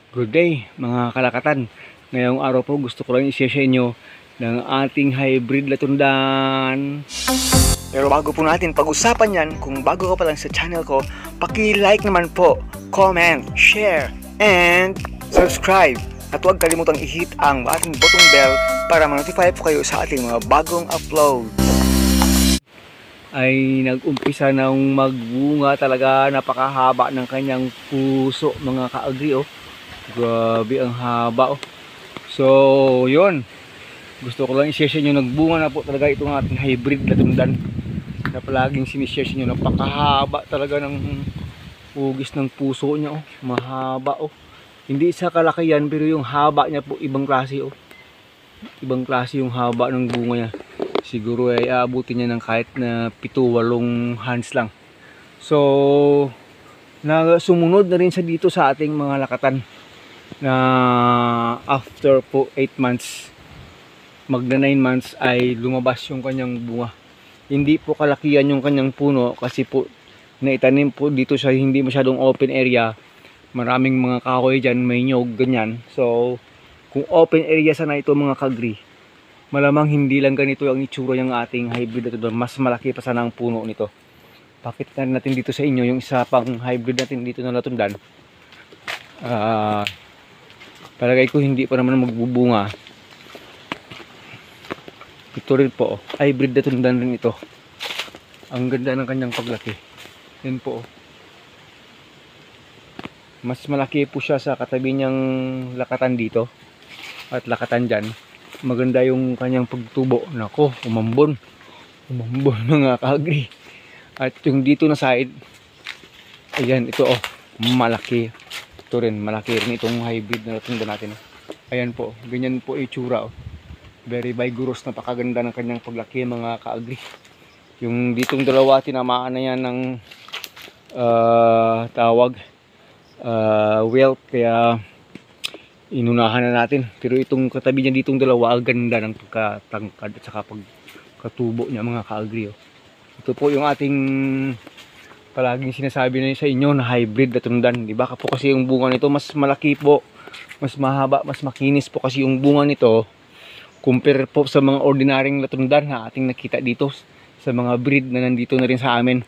Good day mga kalakatan. Ngayong araw po gusto ko lang i-share sa inyo ng ating hybrid latundan. Pero bago po natin pag-usapan yan, kung bago ka pa lang sa channel ko, paki-like naman po, comment, share, and subscribe. At huwag kalimutang i-hit ang ating button bell para ma-notify po kayo sa ating mga bagong upload. Ay nag-umpisa ng magbunga talaga, napakahaba ng kanyang puso mga ka-agri oh. Grabe ang haba oh. So yun, gusto ko lang i-share sa inyo, nagbunga na po talaga itong ating hybrid latundan na palaging sinishare sa inyo. Napakahaba talaga ng hugis ng puso niya oh. Mahaba oh. Hindi sa kalakihan pero yung haba niya po ibang klase oh. Ibang klase yung haba ng bunga niya. Siguro ay aabutin niya ng kahit na 7-8 hands lang. So sumunod na rin siya dito sa ating mga lakatan na after po 8 months, magna 9 months ay lumabas yung kanyang bunga. Hindi po kalakihan yung kanyang puno kasi po naitanim po dito sa hindi masyadong open area. Maraming mga kahoy dyan, may nyog, ganyan. So kung open area sana ito mga kagri, malamang hindi lang ganito ang itsura ng ating hybrid ito. Mas malaki pa sana ang puno nito. Pakita natin dito sa inyo yung isa pang hybrid natin dito na latundan. Palagay ko hindi pa naman magbubunga. Ito rin po oh. Hybrid latundan rin ito. Ang ganda ng kanyang paglaki. Yan po oh. Mas malaki po siya sa katabi niyang lakatan dito at lakatan dyan. Maganda yung kanyang pagtubo. Nako, umambon mga kaagri. At yung dito na side, ayan, ito oh, malaki. Ito rin, malaki rin itong hybrid na latundan natin. Ayan po, ganyan po itsura oh. Very vigorous, napakaganda ng kanyang paglaki mga kaagri. Yung ditong dalawa, tinamaan na yan ng tawag wealth, kaya inunahan na natin. Pero itong katabi niya ditong dalawa, ang ganda ng pagkatangkad at saka pagkatubo niya mga kaagri oh. Ito po yung ating palaging sinasabi na sa inyo na hybrid latundan, di ba? Po kasi yung bunga nito mas malaki po, mas mahaba, mas makinis po kasi yung bunga nito compare po sa mga ordinaryong latundan na ating nakita dito sa mga breed na nandito na rin sa amin.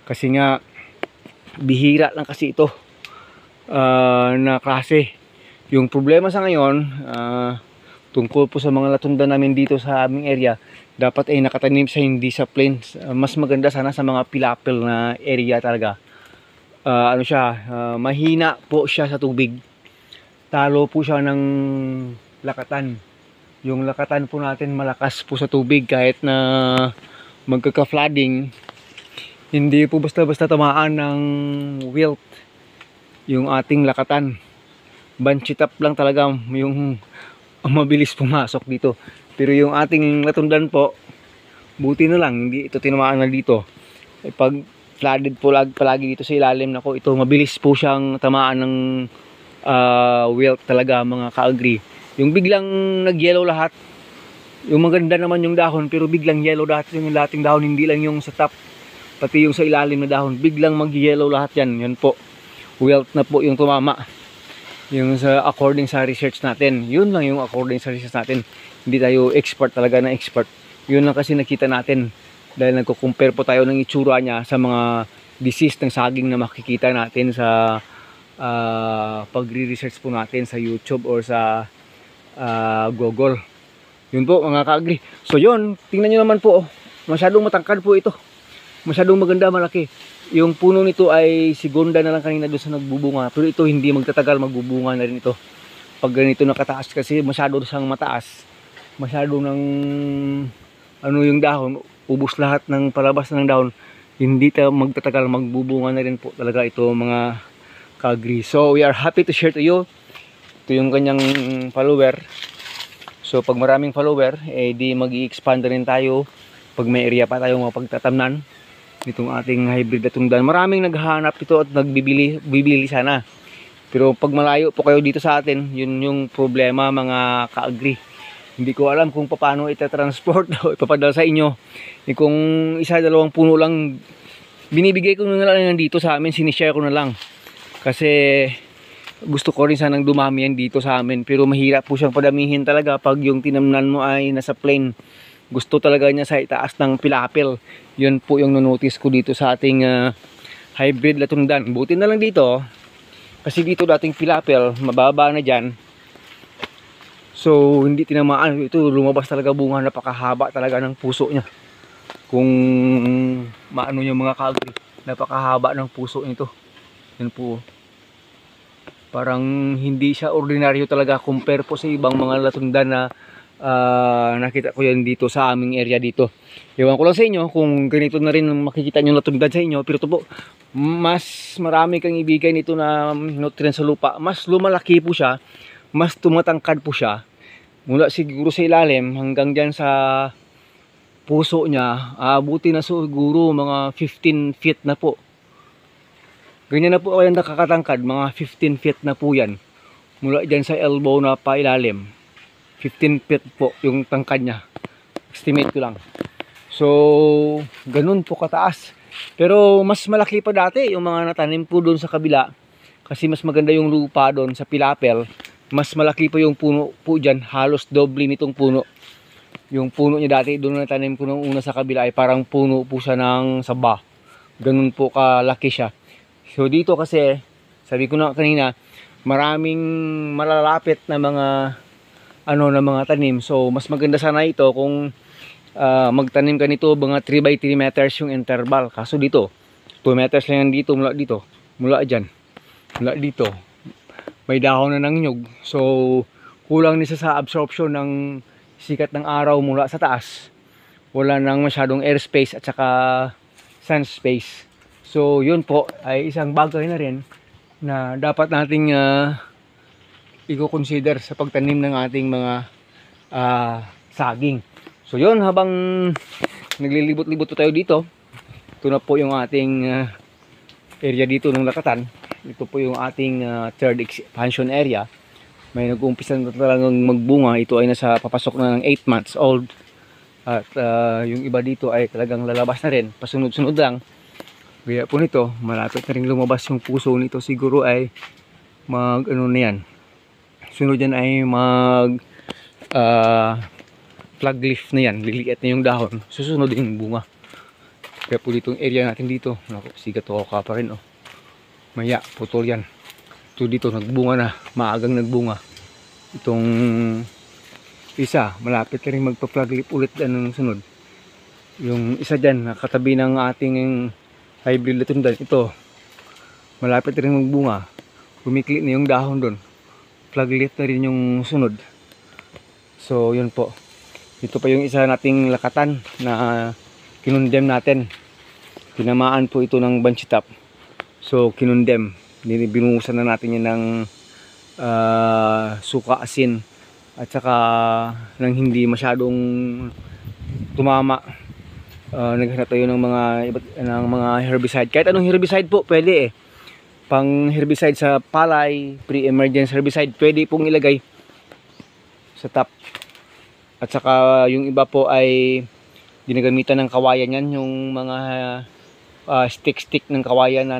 Kasi nga bihira lang kasi ito na klase. Yung problema sa ngayon tungkol po sa mga latundan namin dito sa aming area, dapat ay nakatanim sa hindi sa plains. Mas maganda sana sa mga pilapil na area talaga. Ano siya, mahina po siya sa tubig. Talo po siya ng lakatan. Yung lakatan po natin malakas po sa tubig kahit na magkaka-flooding. Hindi po basta-basta tamaan ng wilt yung ating lakatan. Banchitap lang talaga yung mabilis pumasok dito. Pero yung ating latundan po, buti na lang hindi ito tinamaan na dito. Pag flooded po palagi dito sa ilalim, nako, ito mabilis po siyang tamaan ng wilt talaga mga kaagri. Yung biglang nag-yellow lahat, yung maganda naman yung dahon pero biglang yellow lahat yung dating dahon, hindi lang yung sa top, pati yung sa ilalim na dahon, biglang mag-yellow lahat yan. Yan po, wilt na po yung tumama. Yung sa according sa research natin, yun lang yung according sa research natin. Hindi tayo expert talaga na expert. Yun lang kasi nakita natin dahil nagko-compare po tayo ng itsura niya sa mga disease ng saging na makikita natin sa pagre-research po natin sa YouTube or sa Google. Yun po mga kaagri. So yun, tingnan nyo naman po oh. Masyadong matangkad po ito. Masyadong maganda, malaki. Yung puno nito ay segunda na lang kanina doon sa nagbubunga. Pero ito hindi magtatagal, magbubunga na rin ito. Pag ganito nakataas kasi masyado siyang mataas. Masyado ng ano yung dahon, ubos lahat ng palabas ng dahon. Hindi tayo magtatagal, magbubunga na rin po talaga ito mga kaagri. So we are happy to share to you. Ito yung kanyang follower. So pag maraming follower, eh di mag-i-expand rin tayo. Pag may area pa tayong mapagtatamnan itong ating hybrid latundan. Maraming naghahanap ito at bibili sana. Pero pag malayo po kayo dito sa atin, yun yung problema mga kaagri. Hindi ko alam kung paano ita-transport o ipapadala sa inyo. Kung isa-dalawang puno lang, binibigay ko na lang dito sa amin, sinishare ko na lang. Kasi Gusto ko rin sanang dumami yan dito sa amin, pero mahirap po siyang padamihin talaga pag yung tinamnan mo ay nasa plain. Gusto talaga niya sa itaas ng pilapil. Yun po yung notice ko dito sa ating hybrid latundan. Buti na lang dito, kasi dito dating pilapil, mababa na dyan. So hindi tinamaan. Ito lumabas talaga bunga, napakahaba talaga ng puso niya. Kung maano yung mga ka-agri, napakahaba ng puso nito. Yan po. Parang hindi siya ordinaryo talaga compare po sa ibang mga latundan na nakita ko yan dito sa aming area dito. Ewan ko lang sa inyo kung ganito na rin makikita nyo latundan sa inyo, pero ito po, mas marami kang ibigay nito na nutrients sa lupa. Mas lumalaki po siya, mas tumatangkad po siya. Mula siguro sa ilalim hanggang dyan sa puso niya, abuti na siguro mga 15 feet na po. Ganyan na po kaya nakakatangkad, mga 15 feet na po yan. Mula dyan sa elbow na pailalim. 15 feet po yung tangkad niya. Estimate ko lang. So, ganun po kataas. Pero mas malaki pa dati yung mga natanim po doon sa kabila. Kasi mas maganda yung lupa doon sa Pilapil. Mas malaki pa yung puno po dyan. Halos doble nitong puno. Yung puno niya dati doon na natanim ko nung una sa kabila ay parang puno po siya ng saba. Ganun po kalaki siya. So dito kasi, sabi ko na kanina, maraming malalapit na mga na mga tanim. So mas maganda sana ito kung magtanim ka nito mga 3 by 3 meters yung interval. Kaso dito, 2 meters lang yan dito, mula dyan, mula dito. May dahon na ng nyug. So kulang nisa sa absorption ng sikat ng araw mula sa taas. Wala nang masyadong airspace at saka sun space. So yun po ay isang bagay na rin na dapat nating i-consider sa pagtanim ng ating mga saging. So yun, habang naglilibot-libot tayo dito, ito na po yung ating area dito ng Lakatan. Ito po yung ating third expansion area. May nag-uumpisa na talagang magbunga. Ito ay nasa papasok na ng 8 months old. At yung iba dito ay talagang lalabas na rin. Pasunod-sunod lang. Kaya po nito, malapit na rin lumabas yung puso nito. Siguro ay na yan. Sunod yan ay flag leaf na yan. Liliit na yung dahon. Susunod yung bunga. Kaya po ditong area natin dito. Naku, sigat o ka pa rin. Oh. Maya, putol yan. Ito dito, nagbunga na. Maagang nagbunga. Itong isa, malapit na rin magpa-flag leaf ulit ng sunod. Yung isa dyan, nakatabi ng ating hybrid latundan. Ito, malapit na rin magbunga. Kumikli na yung dahon doon. Flag leaf na rin yung sunod. So, yun po. Ito pa yung isa nating lakatan na kinundem natin. Tinamaan po ito ng banchitap. So, kinundem. Binuhusan na natin yan ng suka, asin. At saka nang hindi masyadong tumama. Naghanap tayo ng mga herbicide. Kahit anong herbicide po, pwede eh. Pang herbicide sa palay, pre-emergence herbicide, pwede pong ilagay sa top. At saka yung iba po ay ginagamitan ng kawayan yan, yung mga stick ng kawayan na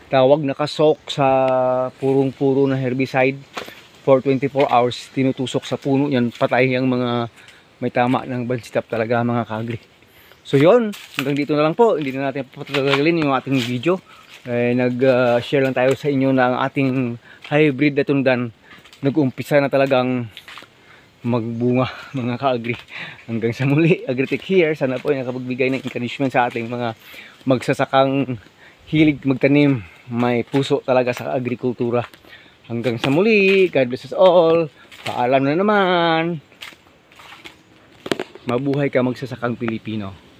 nakasok sa purong-puro na herbicide for 24 hours, tinutusok sa puno yan, patay yung mga may tama ng banchitap talaga mga kaagri. So yun, hanggang dito na lang po, hindi na natin patatagalin yung ating video. Nag-share lang tayo sa inyo na ang ating hybrid latundan nag-umpisa na talagang magbunga mga ka-agri. Hanggang sa muli, Agritech here. Sana po ay nakapagbigay ng encouragement sa ating mga magsasakang hilig magtanim. May puso talaga sa agrikultura. Hanggang sa muli, God bless us all. Paalam na naman. Mabuhay ka magsasakang Pilipino.